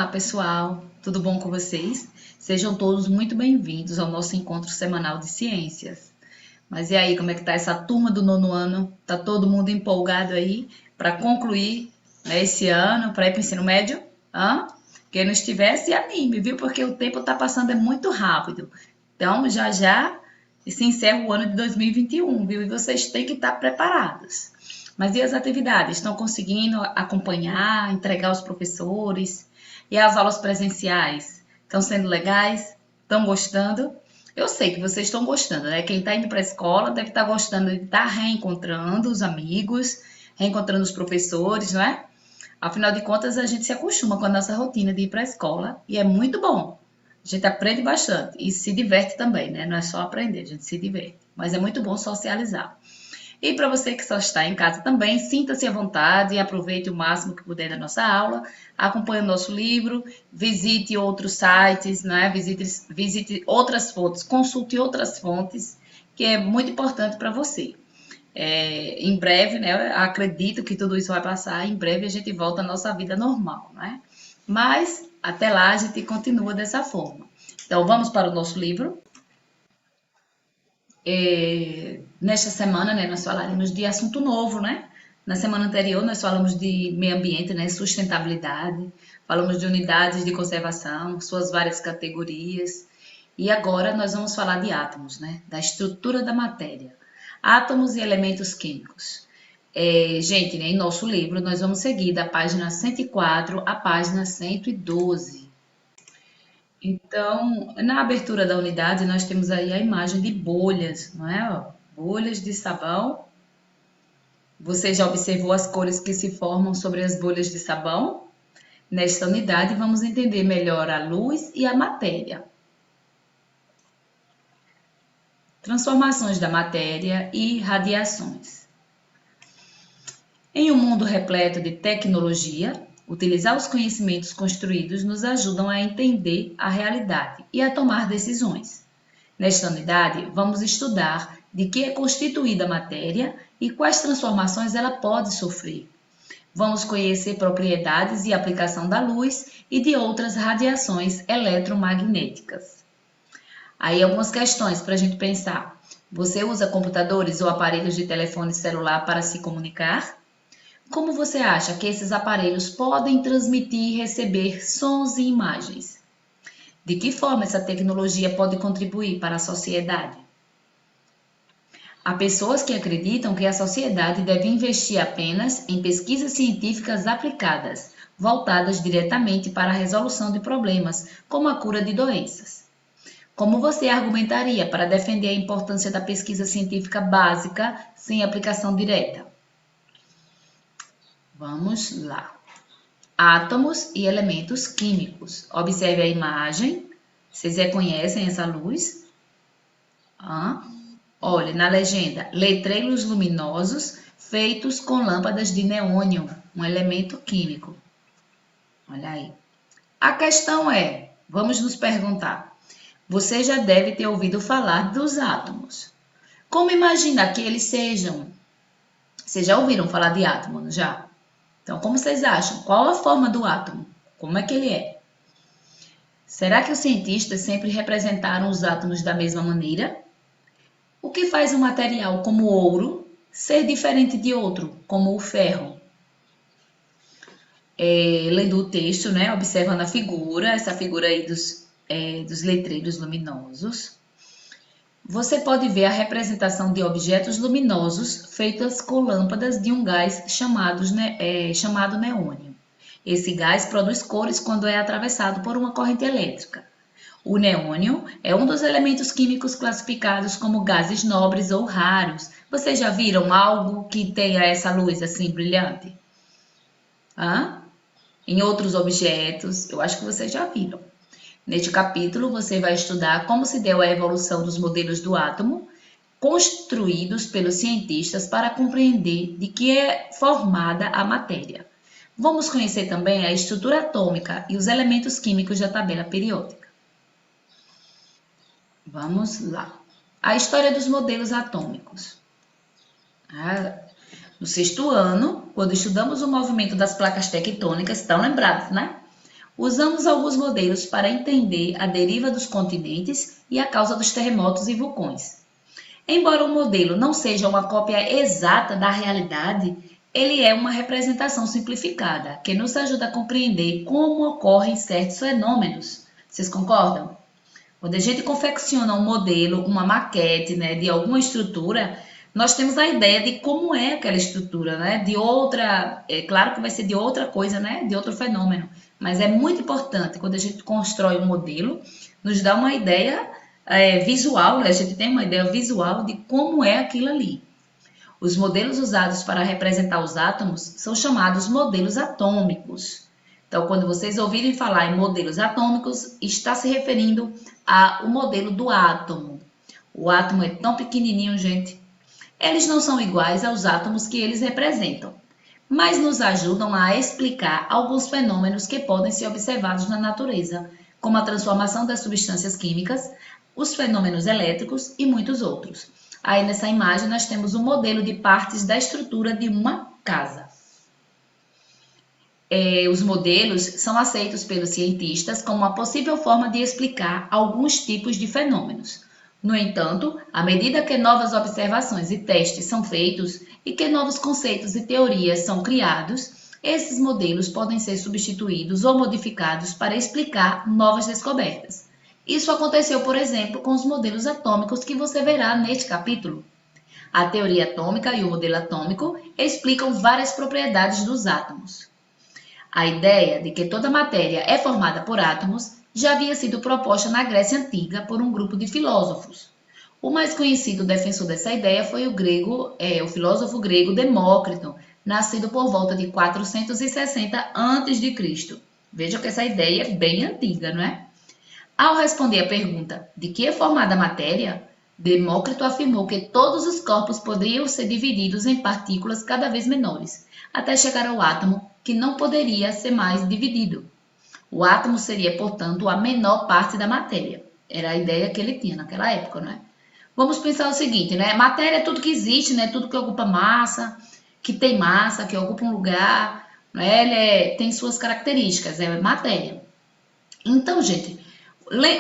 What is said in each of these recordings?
Olá, pessoal, tudo bom com vocês? Sejam todos muito bem-vindos ao nosso encontro semanal de ciências. Mas e aí, como é que tá essa turma do nono ano? Tá todo mundo empolgado aí para concluir, né, esse ano, para ir para o ensino médio? Hã? Quem não estiver, se anime, viu? Porque o tempo tá passando muito rápido. Então, já já se encerra o ano de 2021, viu? E vocês têm que estar preparados. Mas e as atividades? Estão conseguindo acompanhar, entregar aos professores? E as aulas presenciais? Estão sendo legais? Estão gostando? Eu sei que vocês estão gostando, né? Quem está indo para a escola deve estar gostando de estar reencontrando os amigos, reencontrando os professores, não é? Afinal de contas, a gente se acostuma com a nossa rotina de ir para a escola e é muito bom. A gente aprende bastante e se diverte também, né? Não é só aprender, a gente se diverte. Mas é muito bom socializar. E para você que só está em casa também, sinta-se à vontade e aproveite o máximo que puder da nossa aula, acompanhe o nosso livro, visite outros sites, né? Visite outras fontes, consulte outras fontes, que é muito importante para você. Em breve, né? Acredito que tudo isso vai passar, em breve a gente volta à nossa vida normal, né? Mas até lá a gente continua dessa forma. Então vamos para o nosso livro. Nesta semana, né, nós falaremos de assunto novo, né? Na semana anterior, nós falamos de meio ambiente, né, sustentabilidade, falamos de unidades de conservação, suas várias categorias, e agora nós vamos falar de átomos, né, da estrutura da matéria, átomos e elementos químicos. Gente, né, em nosso livro, nós vamos seguir da página 104 à página 112. Então, na abertura da unidade, nós temos aí a imagem de bolhas, não é? Ó, bolhas de sabão. Você já observou as cores que se formam sobre as bolhas de sabão? Nesta unidade, vamos entender melhor a luz e a matéria. Transformações da matéria e radiações. Em um mundo repleto de tecnologia, utilizar os conhecimentos construídos nos ajudam a entender a realidade e a tomar decisões. Nesta unidade, vamos estudar de que é constituída a matéria e quais transformações ela pode sofrer. Vamos conhecer propriedades e aplicação da luz e de outras radiações eletromagnéticas. Aí algumas questões para a gente pensar. Você usa computadores ou aparelhos de telefone celular para se comunicar? Como você acha que esses aparelhos podem transmitir e receber sons e imagens? De que forma essa tecnologia pode contribuir para a sociedade? Há pessoas que acreditam que a sociedade deve investir apenas em pesquisas científicas aplicadas, voltadas diretamente para a resolução de problemas, como a cura de doenças. Como você argumentaria para defender a importância da pesquisa científica básica sem aplicação direta? Vamos lá. Átomos e elementos químicos. Observe a imagem. Vocês reconhecem essa luz? Olhe na legenda. Letreiros luminosos feitos com lâmpadas de neônio, um elemento químico. Olha aí. A questão é, vamos nos perguntar, você já deve ter ouvido falar dos átomos. Como imagina que eles sejam? Vocês já ouviram falar de átomos, já? Então, como vocês acham? Qual a forma do átomo? Como é que ele é? Será que os cientistas sempre representaram os átomos da mesma maneira? O que faz um material como o ouro ser diferente de outro, como o ferro? Lendo o texto, né, observando a figura, essa figura aí dos letreiros luminosos, você pode ver a representação de objetos luminosos feitas com lâmpadas de um gás chamado neônio. Esse gás produz cores quando é atravessado por uma corrente elétrica. O neônio é um dos elementos químicos classificados como gases nobres ou raros. Vocês já viram algo que tenha essa luz assim brilhante? Em outros objetos, eu acho que vocês já viram. Neste capítulo, você vai estudar como se deu a evolução dos modelos do átomo, construídos pelos cientistas para compreender de que é formada a matéria. Vamos conhecer também a estrutura atômica e os elementos químicos da tabela periódica. Vamos lá. A história dos modelos atômicos. No sexto ano, quando estudamos o movimento das placas tectônicas, estão lembrados, né? Usamos alguns modelos para entender a deriva dos continentes e a causa dos terremotos e vulcões. Embora o modelo não seja uma cópia exata da realidade, ele é uma representação simplificada que nos ajuda a compreender como ocorrem certos fenômenos. Vocês concordam? Quando a gente confecciona um modelo, uma maquete, né, de alguma estrutura, nós temos a ideia de como é aquela estrutura, né? De outra, é claro que vai ser de outra coisa, né? De outro fenômeno. Mas é muito importante quando a gente constrói um modelo, nos dá uma ideia visual, né? A gente tem uma ideia visual de como é aquilo ali. Os modelos usados para representar os átomos são chamados modelos atômicos. Então, quando vocês ouvirem falar em modelos atômicos, está se referindo ao modelo do átomo. O átomo é tão pequenininho, gente. Eles não são iguais aos átomos que eles representam, mas nos ajudam a explicar alguns fenômenos que podem ser observados na natureza, como a transformação das substâncias químicas, os fenômenos elétricos e muitos outros. Aí nessa imagem nós temos um modelo de partes da estrutura de uma casa. Os modelos são aceitos pelos cientistas como uma possível forma de explicar alguns tipos de fenômenos. No entanto, à medida que novas observações e testes são feitos e que novos conceitos e teorias são criados, esses modelos podem ser substituídos ou modificados para explicar novas descobertas. Isso aconteceu, por exemplo, com os modelos atômicos que você verá neste capítulo. A teoria atômica e o modelo atômico explicam várias propriedades dos átomos. A ideia de que toda matéria é formada por átomos já havia sido proposta na Grécia Antiga por um grupo de filósofos. O mais conhecido defensor dessa ideia foi o filósofo grego Demócrito, nascido por volta de 460 a.C. Veja que essa ideia é bem antiga, não é? Ao responder a pergunta de que é formada a matéria, Demócrito afirmou que todos os corpos poderiam ser divididos em partículas cada vez menores, até chegar ao átomo, que não poderia ser mais dividido. O átomo seria, portanto, a menor parte da matéria. Era a ideia que ele tinha naquela época, não é? Vamos pensar o seguinte, né? Matéria é tudo que existe, né? Tudo que ocupa massa, que ocupa um lugar, né? Tem suas características, é matéria. Então, gente,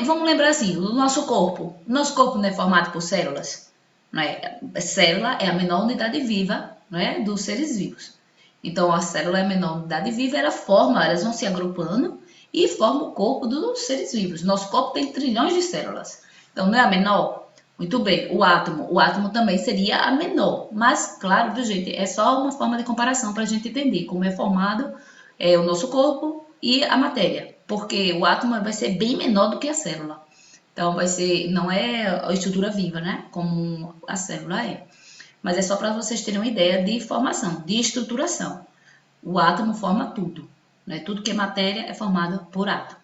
vamos lembrar assim, o nosso corpo não é formado por células, não é? A célula é a menor unidade viva, não é? Dos seres vivos. Então, a célula é a menor unidade viva, elas vão se agrupando e formam o corpo dos seres vivos. Nosso corpo tem trilhões de células. Então, não é a menor? Muito bem, o átomo também seria a menor, mas claro, viu, gente, é só uma forma de comparação para a gente entender como é formado o nosso corpo e a matéria, porque o átomo vai ser bem menor do que a célula. Então, não é a estrutura viva, né, como a célula é. Mas é só para vocês terem uma ideia de formação, de estruturação. O átomo forma tudo, né? Tudo que é matéria é formado por átomo.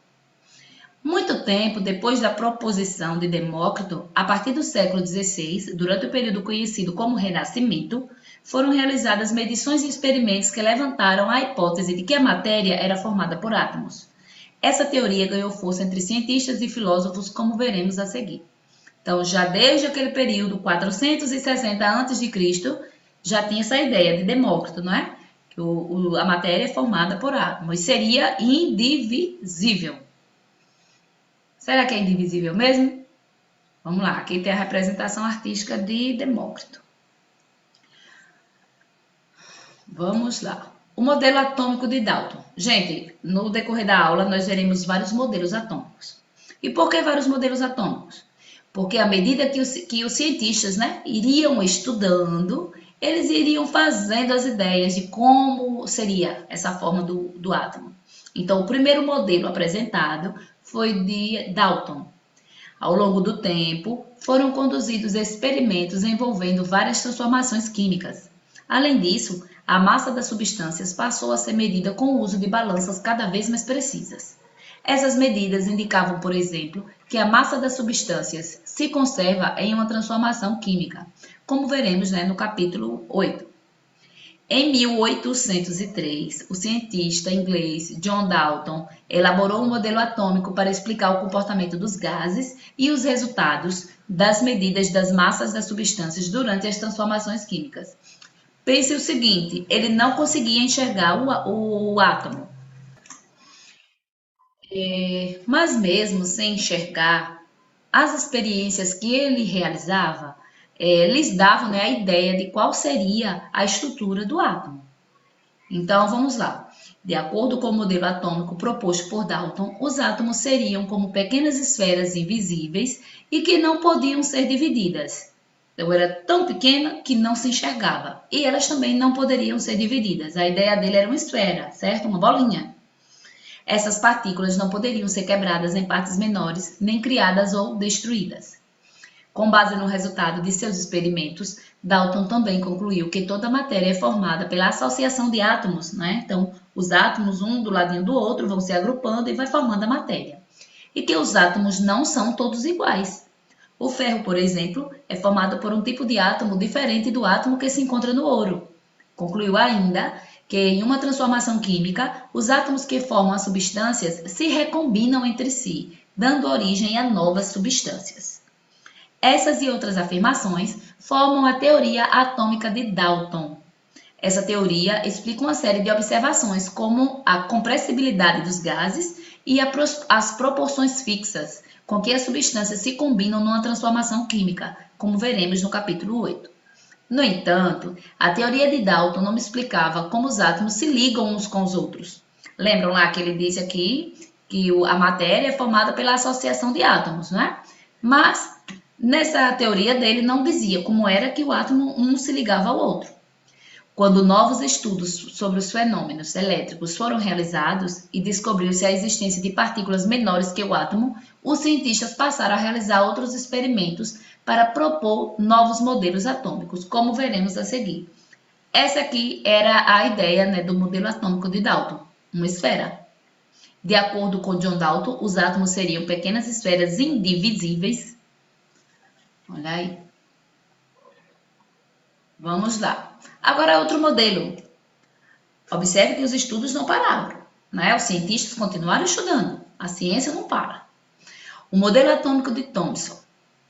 Muito tempo depois da proposição de Demócrito, a partir do século XVI, durante o período conhecido como Renascimento, foram realizadas medições e experimentos que levantaram a hipótese de que a matéria era formada por átomos. Essa teoria ganhou força entre cientistas e filósofos, como veremos a seguir. Então, já desde aquele período, 460 a.C., já tinha essa ideia de Demócrito, não é? Que a matéria é formada por átomos e seria indivisível. Será que é indivisível mesmo? Vamos lá, aqui tem a representação artística de Demócrito. Vamos lá. O modelo atômico de Dalton. Gente, no decorrer da aula nós veremos vários modelos atômicos. E por que vários modelos atômicos? Porque à medida que os cientistas, né, iriam estudando, eles iriam fazendo as ideias de como seria essa forma do átomo. Então, o primeiro modelo apresentado foi de Dalton. Ao longo do tempo, foram conduzidos experimentos envolvendo várias transformações químicas. Além disso, a massa das substâncias passou a ser medida com o uso de balanças cada vez mais precisas. Essas medidas indicavam, por exemplo, que a massa das substâncias se conserva em uma transformação química, como veremos, né, no capítulo 8. Em 1803, o cientista inglês John Dalton elaborou um modelo atômico para explicar o comportamento dos gases e os resultados das medidas das massas das substâncias durante as transformações químicas. Pense o seguinte, ele não conseguia enxergar o átomo. Mas mesmo sem enxergar, as experiências que ele realizava lhes davam, né, a ideia de qual seria a estrutura do átomo. Então, vamos lá. De acordo com o modelo atômico proposto por Dalton, os átomos seriam como pequenas esferas invisíveis e que não podiam ser divididas. Então, era tão pequena que não se enxergava. E elas também não poderiam ser divididas. A ideia dele era uma esfera, certo? Uma bolinha. Essas partículas não poderiam ser quebradas em partes menores, nem criadas ou destruídas. Com base no resultado de seus experimentos, Dalton também concluiu que toda matéria é formada pela associação de átomos, né? Então, os átomos, um do ladinho do outro, vão se agrupando e vai formando a matéria. E que os átomos não são todos iguais. O ferro, por exemplo, é formado por um tipo de átomo diferente do átomo que se encontra no ouro. Concluiu ainda que, em uma transformação química, os átomos que formam as substâncias se recombinam entre si, dando origem a novas substâncias. Essas e outras afirmações formam a teoria atômica de Dalton. Essa teoria explica uma série de observações, como a compressibilidade dos gases e as proporções fixas com que as substâncias se combinam numa transformação química, como veremos no capítulo 8. No entanto, a teoria de Dalton não explicava como os átomos se ligam uns com os outros. Lembram lá que ele disse aqui que a matéria é formada pela associação de átomos, né? Mas nessa teoria dele não dizia como era que o átomo um se ligava ao outro. Quando novos estudos sobre os fenômenos elétricos foram realizados e descobriu-se a existência de partículas menores que o átomo, os cientistas passaram a realizar outros experimentos para propor novos modelos atômicos, como veremos a seguir. Essa aqui era a ideia, né, do modelo atômico de Dalton, uma esfera. De acordo com John Dalton, os átomos seriam pequenas esferas indivisíveis. Olha aí. Vamos lá. Agora outro modelo. Observe que os estudos não pararam, né? Os cientistas continuaram estudando. A ciência não para. O modelo atômico de Thomson.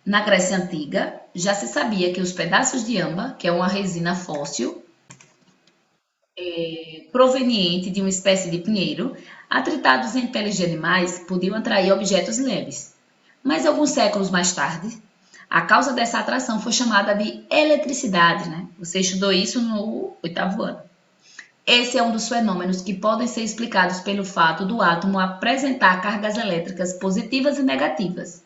Na Grécia Antiga, já se sabia que os pedaços de âmbar, que é uma resina fóssil, proveniente de uma espécie de pinheiro, atritados em peles de animais, podiam atrair objetos leves. Mas alguns séculos mais tarde, a causa dessa atração foi chamada de eletricidade, né? Você estudou isso no 8º ano. Esse é um dos fenômenos que podem ser explicados pelo fato do átomo apresentar cargas elétricas positivas e negativas.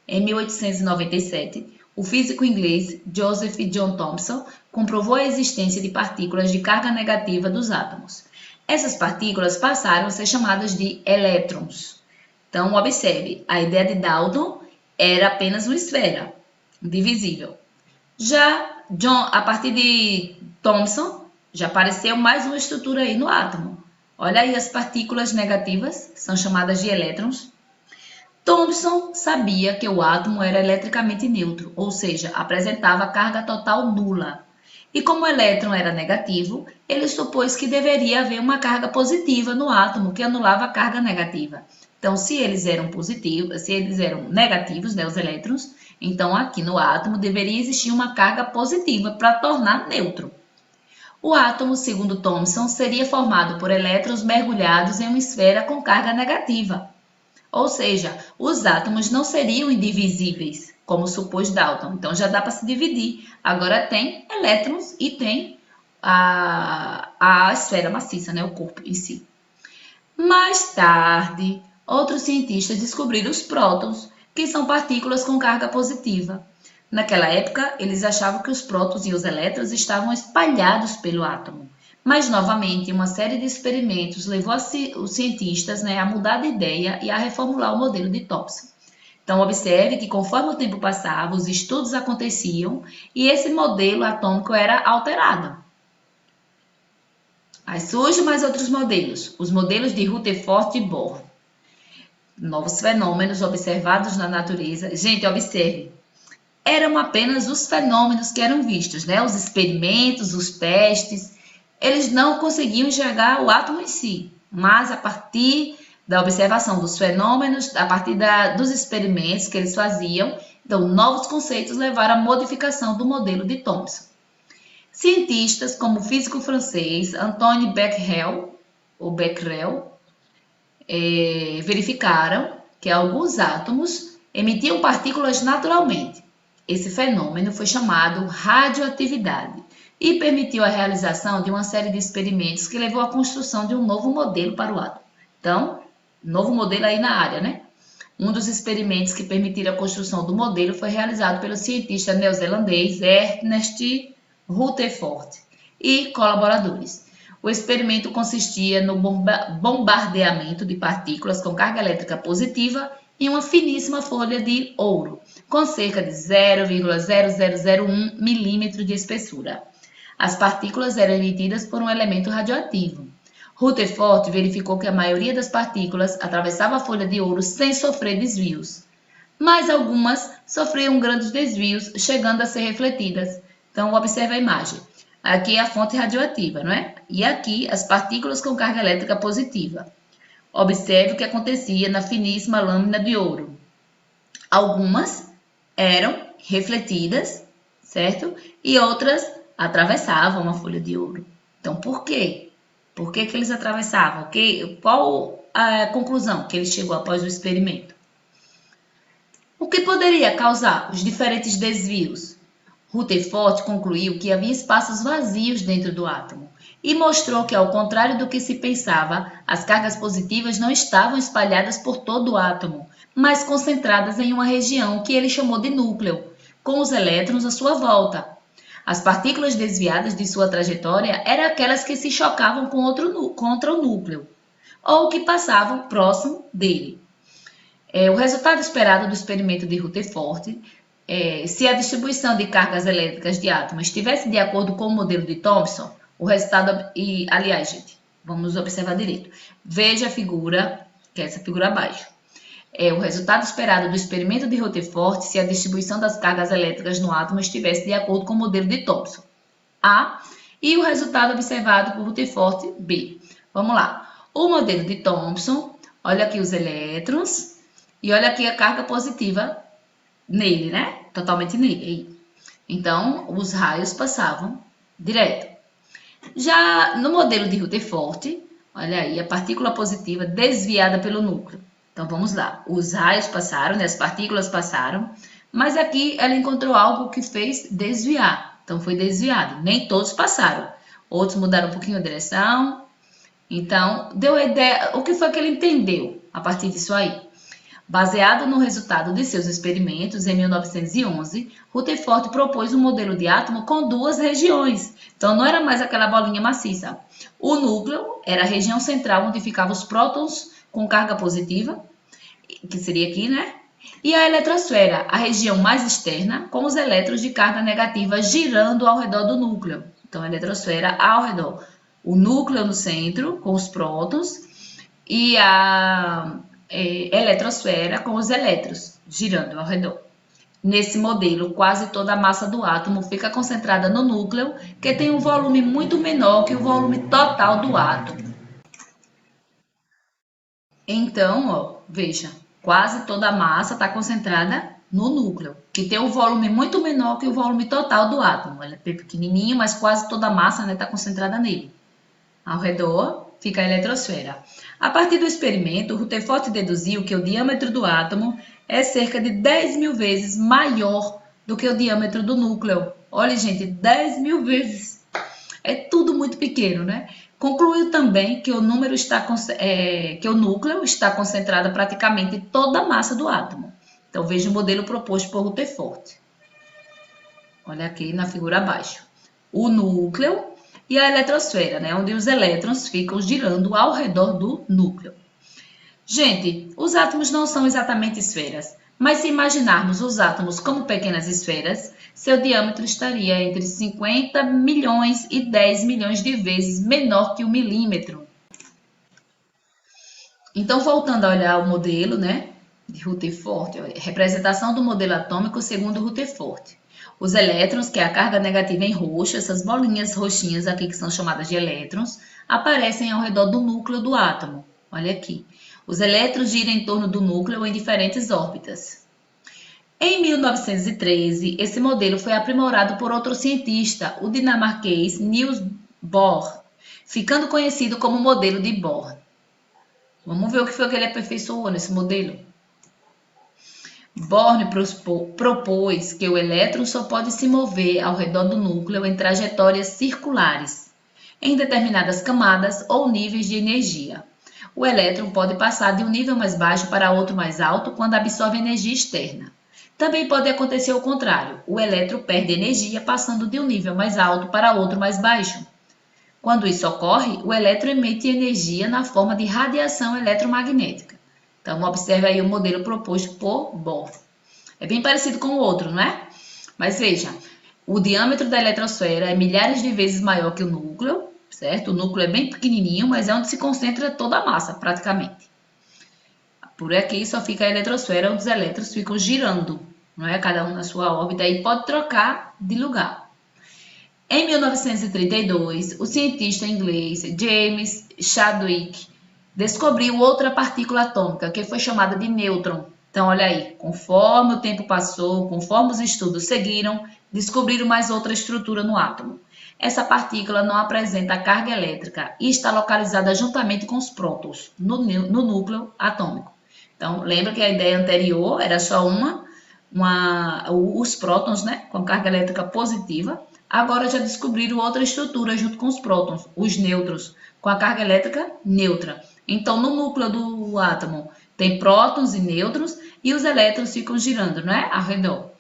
Em 1897, o físico inglês Joseph John Thomson comprovou a existência de partículas de carga negativa dos átomos. Essas partículas passaram a ser chamadas de elétrons. Então, observe, a ideia de Dalton era apenas uma esfera, divisível. Já a partir de Thomson, já apareceu mais uma estrutura aí no átomo. Olha aí, as partículas negativas são chamadas de elétrons. Thomson sabia que o átomo era eletricamente neutro, ou seja, apresentava carga total nula. E como o elétron era negativo, ele supôs que deveria haver uma carga positiva no átomo que anulava a carga negativa. Então, se eles eram positivos, se eles eram negativos, né, os elétrons, então aqui no átomo deveria existir uma carga positiva para tornar neutro. O átomo, segundo Thomson, seria formado por elétrons mergulhados em uma esfera com carga negativa. Ou seja, os átomos não seriam indivisíveis, como supôs Dalton. Então já dá para se dividir. Agora tem elétrons e tem a esfera maciça, né, o corpo em si. Mais tarde, outros cientistas descobriram os prótons, que são partículas com carga positiva. Naquela época, eles achavam que os prótons e os elétrons estavam espalhados pelo átomo. Mas, novamente, uma série de experimentos levou os cientistas, né, a mudar de ideia e a reformular o modelo de Thomson. Então, observe que conforme o tempo passava, os estudos aconteciam e esse modelo atômico era alterado. Aí surgem mais outros modelos, os modelos de Rutherford e Bohr. Novos fenômenos observados na natureza. Gente, observe, eram apenas os fenômenos que eram vistos, né? Os experimentos, os testes. Eles não conseguiam enxergar o átomo em si, mas a partir da observação dos fenômenos, a partir dos experimentos que eles faziam, então novos conceitos levaram à modificação do modelo de Thomson. Cientistas como o físico francês Antoine Becquerel, verificaram que alguns átomos emitiam partículas naturalmente. Esse fenômeno foi chamado radioatividade e permitiu a realização de uma série de experimentos que levou à construção de um novo modelo para o átomo. Então, novo modelo aí na área, né? Um dos experimentos que permitiram a construção do modelo foi realizado pelo cientista neozelandês Ernest Rutherford e colaboradores. O experimento consistia no bombardeamento de partículas com carga elétrica positiva em uma finíssima folha de ouro, com cerca de 0,0001 milímetro de espessura. As partículas eram emitidas por um elemento radioativo. Rutherford verificou que a maioria das partículas atravessava a folha de ouro sem sofrer desvios, mas algumas sofriam grandes desvios, chegando a ser refletidas. Então, observe a imagem. Aqui é a fonte radioativa, não é? E aqui as partículas com carga elétrica positiva. Observe o que acontecia na finíssima lâmina de ouro. Algumas eram refletidas, certo? E outras atravessavam a folha de ouro. Então, por quê? Por que eles atravessavam? Qual a conclusão que ele chegou após o experimento? O que poderia causar os diferentes desvios? Rutherford concluiu que havia espaços vazios dentro do átomo e mostrou que, ao contrário do que se pensava, as cargas positivas não estavam espalhadas por todo o átomo, mas concentradas em uma região que ele chamou de núcleo, com os elétrons à sua volta. As partículas desviadas de sua trajetória eram aquelas que se chocavam contra o núcleo, ou que passavam próximo dele. O resultado esperado do experimento de Rutherford, se a distribuição de cargas elétricas de átomos estivesse de acordo com o modelo de Thomson, o resultado... aliás, gente, vamos observar direito. Veja a figura, que é essa figura abaixo. O resultado esperado do experimento de Rutherford se a distribuição das cargas elétricas no átomo estivesse de acordo com o modelo de Thomson, A, e o resultado observado por Rutherford, B. Vamos lá. O modelo de Thomson, olha aqui os elétrons e olha aqui a carga positiva nele, né? Totalmente nele. Então, os raios passavam direto. Já no modelo de Rutherford, olha aí, a partícula positiva desviada pelo núcleo. Então, vamos lá. Os raios passaram, né? As partículas passaram, mas aqui ela encontrou algo que fez desviar. Então, foi desviado. Nem todos passaram. Outros mudaram um pouquinho a direção. Então, deu a ideia... O que foi que ele entendeu a partir disso aí? Baseado no resultado de seus experimentos, em 1911, Rutherford propôs um modelo de átomo com duas regiões. Então, não era mais aquela bolinha maciça. O núcleo era a região central onde ficavam os prótons com carga positiva, que seria aqui, né? E a eletrosfera, a região mais externa, com os elétrons de carga negativa girando ao redor do núcleo. Então, a eletrosfera ao redor. O núcleo no centro, com os prótons, e a eletrosfera com os elétrons girando ao redor. Nesse modelo, quase toda a massa do átomo fica concentrada no núcleo, que tem um volume muito menor que o volume total do átomo. Então, ó, veja, quase toda a massa está concentrada no núcleo, que tem um volume muito menor que o volume total do átomo. Ele é pequenininho, mas quase toda a massa está concentrada nele. Ao redor fica a eletrosfera. A partir do experimento, Rutherford deduziu que o diâmetro do átomo é cerca de 10.000 vezes maior do que o diâmetro do núcleo. Olha, gente, 10.000 vezes. É tudo muito pequeno, né? Concluiu também que o núcleo está concentrado praticamente toda a massa do átomo. Então, veja o modelo proposto por Rutherford. Olha aqui na figura abaixo. O núcleo e a eletrosfera, né, onde os elétrons ficam girando ao redor do núcleo. Gente, os átomos não são exatamente esferas, mas se imaginarmos os átomos como pequenas esferas, seu diâmetro estaria entre 50 milhões e 10 milhões de vezes menor que 1 milímetro. Então, voltando a olhar o modelo, né, de Rutherford, representação do modelo atômico segundo Rutherford. Os elétrons, que é a carga negativa em roxo, essas bolinhas roxinhas aqui que são chamadas de elétrons, aparecem ao redor do núcleo do átomo. Olha aqui. Os elétrons giram em torno do núcleo em diferentes órbitas. Em 1913, esse modelo foi aprimorado por outro cientista, o dinamarquês Niels Bohr, ficando conhecido como modelo de Bohr. Vamos ver o que foi que ele aperfeiçoou nesse modelo. Bohr propôs que o elétron só pode se mover ao redor do núcleo em trajetórias circulares, em determinadas camadas ou níveis de energia. O elétron pode passar de um nível mais baixo para outro mais alto quando absorve energia externa. Também pode acontecer o contrário, o elétron perde energia passando de um nível mais alto para outro mais baixo. Quando isso ocorre, o elétron emite energia na forma de radiação eletromagnética. Então, observe aí o modelo proposto por Bohr. É bem parecido com o outro, não é? Mas veja, o diâmetro da eletrosfera é milhares de vezes maior que o núcleo, certo? O núcleo é bem pequenininho, mas é onde se concentra toda a massa, praticamente. Por aqui só fica a eletrosfera, onde os elétrons ficam girando, não é? Cada um na sua órbita e pode trocar de lugar. Em 1932, o cientista inglês James Chadwick descobriu outra partícula atômica, que foi chamada de nêutron. Então, olha aí, conforme o tempo passou, conforme os estudos seguiram, descobriram mais outra estrutura no átomo. Essa partícula não apresenta carga elétrica e está localizada juntamente com os prótons no núcleo atômico. Então, lembra que a ideia anterior era só os prótons, né, com carga elétrica positiva. Agora já descobriram outra estrutura junto com os prótons, os nêutrons, com a carga elétrica neutra. Então, no núcleo do átomo tem prótons e nêutrons e os elétrons ficam girando, não é? Ao redor.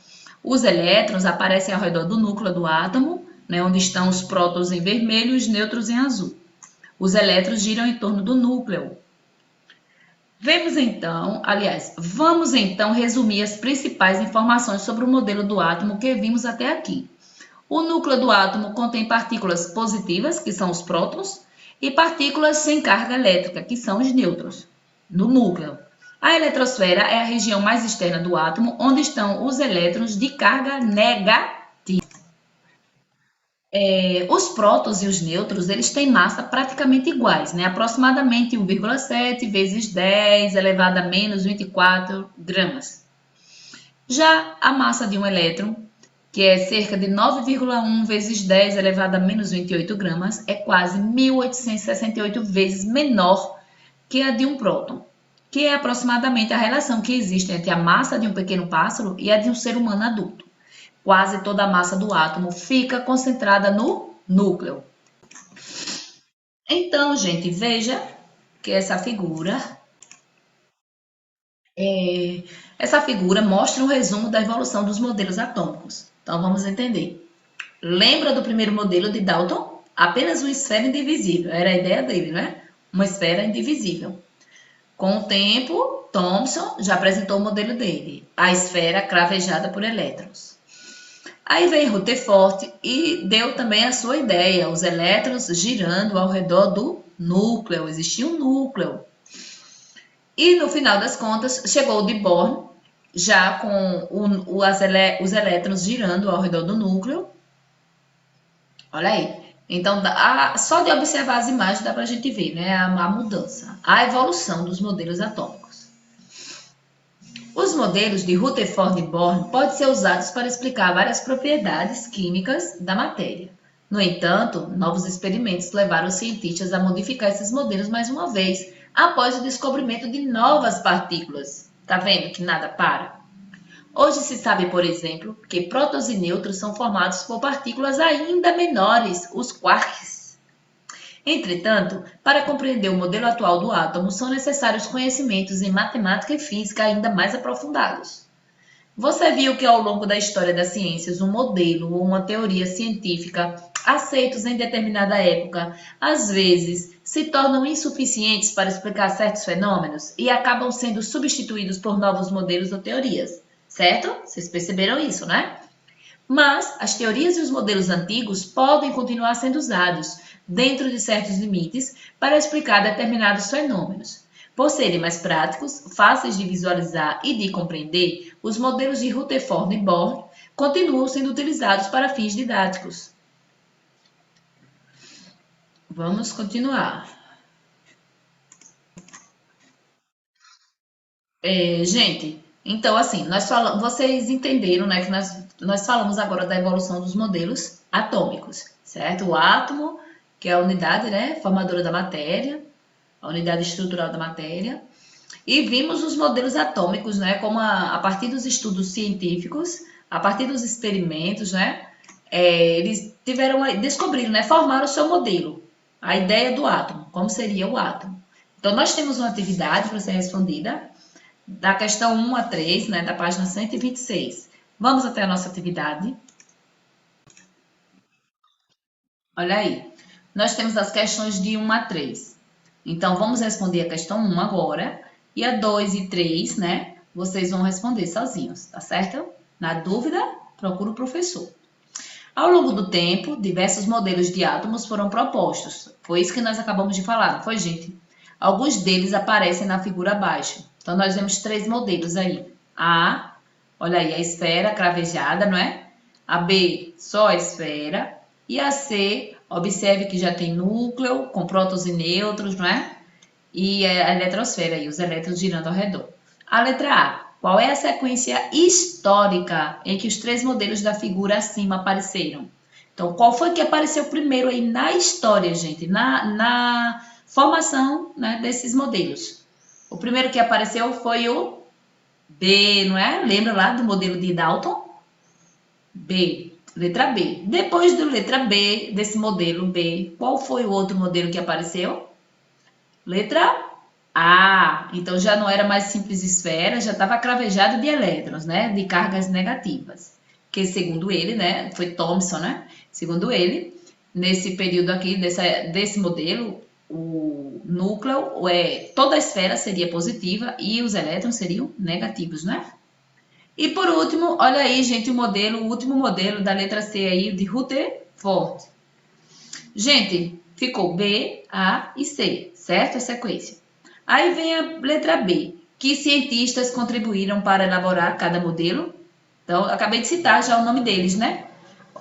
Os elétrons aparecem ao redor do núcleo do átomo, né, onde estão os prótons em vermelho e os nêutrons em azul. Os elétrons giram em torno do núcleo. Vamos então resumir as principais informações sobre o modelo do átomo que vimos até aqui. O núcleo do átomo contém partículas positivas, que são os prótons, e partículas sem carga elétrica, que são os nêutrons, no núcleo. A eletrosfera é a região mais externa do átomo, onde estão os elétrons de carga negativa. Os prótons e os nêutrons, eles têm massa praticamente iguais, né? Aproximadamente 1,7 vezes 10 elevado a menos 24 gramas. Já a massa de um elétron, que é cerca de 9,1 vezes 10 elevado a menos 28 gramas, é quase 1868 vezes menor que a de um próton, que é aproximadamente a relação que existe entre a massa de um pequeno pássaro e a de um ser humano adulto. Quase toda a massa do átomo fica concentrada no núcleo. Então, gente, veja que essa figura mostra um resumo da evolução dos modelos atômicos. Então, vamos entender. Lembra do primeiro modelo de Dalton? Apenas uma esfera indivisível. Era a ideia dele, né? Uma esfera indivisível. Com o tempo, Thomson já apresentou o modelo dele. A esfera cravejada por elétrons. Aí veio Rutherford e deu também a sua ideia. Os elétrons girando ao redor do núcleo. Existia um núcleo. E no final das contas, chegou o de Bohr, já com os elétrons girando ao redor do núcleo. Olha aí. Então, só de observar as imagens dá para a gente ver, né, a mudança, a evolução dos modelos atômicos. Os modelos de Rutherford e Bohr podem ser usados para explicar várias propriedades químicas da matéria. No entanto, novos experimentos levaram os cientistas a modificar esses modelos mais uma vez, após o descobrimento de novas partículas. Tá vendo que nada para? Hoje se sabe, por exemplo, que prótons e nêutrons são formados por partículas ainda menores, os quarks. Entretanto, para compreender o modelo atual do átomo, são necessários conhecimentos em matemática e física ainda mais aprofundados. Você viu que ao longo da história das ciências, um modelo ou uma teoria científica aceitos em determinada época, às vezes, se tornam insuficientes para explicar certos fenômenos e acabam sendo substituídos por novos modelos ou teorias. Certo? Vocês perceberam isso, né? Mas as teorias e os modelos antigos podem continuar sendo usados, dentro de certos limites, para explicar determinados fenômenos. Por serem mais práticos, fáceis de visualizar e de compreender, os modelos de Rutherford e Bohr continuam sendo utilizados para fins didáticos. Vamos continuar. Gente, então assim, vocês entenderam, né, que nós falamos agora da evolução dos modelos atômicos, certo? O átomo, que é a unidade, né, formadora da matéria, a unidade estrutural da matéria. E vimos os modelos atômicos, né? Como a partir dos estudos científicos, a partir dos experimentos, né? Eles descobriram, né? Formaram o seu modelo, a ideia do átomo, como seria o átomo. Então, nós temos uma atividade para ser respondida, da questão 1 a 3, né? Da página 126. Vamos até a nossa atividade. Olha aí. Nós temos as questões de 1 a 3. Então, vamos responder a questão 1 agora. E a 2 e 3, né? Vocês vão responder sozinhos, tá certo? Na dúvida, procura o professor. Ao longo do tempo, diversos modelos de átomos foram propostos. Foi isso que nós acabamos de falar, não foi, gente? Alguns deles aparecem na figura abaixo. Então, nós vemos 3 modelos aí. A, olha aí, a esfera cravejada, não é? A B, só a esfera. E a C, observe que já tem núcleo, com prótons e nêutrons, não é? E a eletrosfera e os elétrons girando ao redor. A letra A. Qual é a sequência histórica em que os 3 modelos da figura acima apareceram? Então, qual foi que apareceu primeiro aí na história, gente? Na formação, né, desses modelos. O primeiro que apareceu foi o B, não é? Lembra lá do modelo de Dalton? B. Letra B. Depois do letra B, desse modelo B, qual foi o outro modelo que apareceu? Letra A. Então, já não era mais simples esfera, já estava cravejado de elétrons, né? De cargas negativas. Que, segundo ele, né? Foi Thomson, né? Segundo ele, nesse período aqui, desse modelo, o núcleo, toda a esfera seria positiva e os elétrons seriam negativos, né? E, por último, olha aí, gente, o último modelo da letra C aí, de Rutherford. Gente, ficou B, A e C, certo? A sequência. Aí vem a letra B. Que cientistas contribuíram para elaborar cada modelo? Então, acabei de citar já o nome deles, né?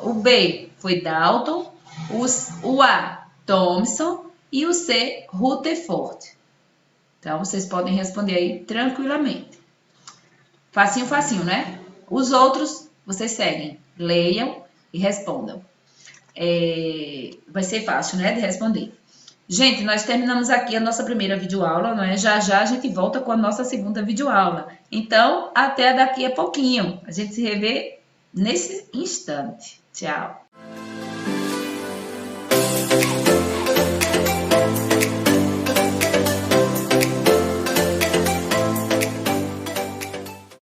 O B foi Dalton, o A, Thomson e o C, Rutherford. Então, vocês podem responder aí tranquilamente. Facinho, facinho, né? Os outros, vocês seguem, leiam e respondam. Vai ser fácil, né, de responder. Gente, nós terminamos aqui a nossa primeira videoaula, não é? Já já a gente volta com a nossa segunda videoaula. Então, até daqui a pouquinho. A gente se revê nesse instante. Tchau.